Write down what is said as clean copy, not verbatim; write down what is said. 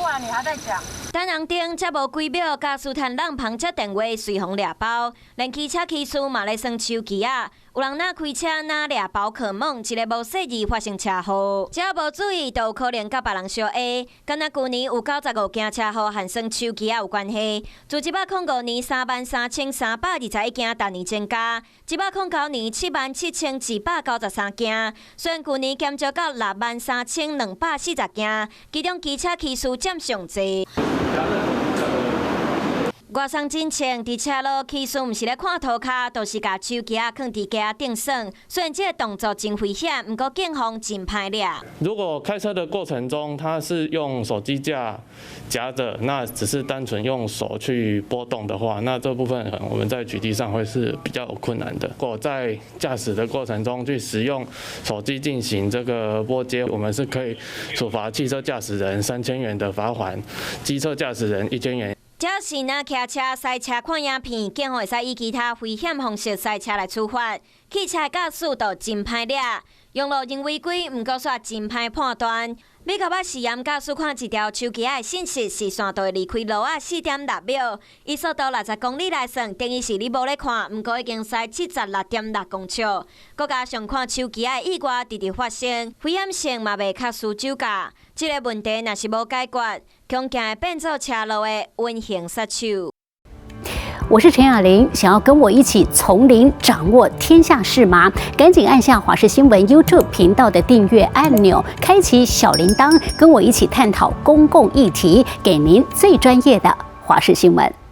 完你还在讲。单人顶才无几秒，驾驶探浪旁接电话，随风掠包，连汽车技师嘛来算手机啊。有人哪开车哪掠包客猛，一个无细意发生车祸，只要无注意，就有可能甲别人相挨。敢若去年有95件车祸和算手机有关系。自105年33321件，逐年增加；109年77293件。虽然去年减少到63240件，其中机车技师占上侪。外送真情，伫车路技师毋是咧看涂骹，都是甲手机放伫架顶耍。虽然这个动作真危险，不过警方真歹掠。如果开车的过程中，他是用手机架夹着，那只是单纯用手去拨动的话，那这部分我们在举例上会是比较有困难的。如果在驾驶的过程中去使用手机进行这个拨接，我们是可以处罚汽车驾驶人3000元的罚款，机车驾驶人1000元。只要是若骑车赛车看影片，警方会使以其他危险方式赛车来处罚。汽车驾驶就真歹掠，用路人违规，毋过煞真歹判断。要甲我试验驾驶看一条手机的信息，时线就会离开路啊4.6秒，以速度60公里来算，等于是你无咧看，毋过已经驶76.6公尺。搁加上看手机的意外直直发生，危险性嘛袂较输酒驾。这个问题若是无解决，恐惊会变做车路的温刑杀手。我是陈雅玲，想要跟我一起从零掌握天下事吗？赶紧按下华视新闻 YouTube 频道的订阅按钮，开启小铃铛，跟我一起探讨公共议题，给您最专业的华视新闻。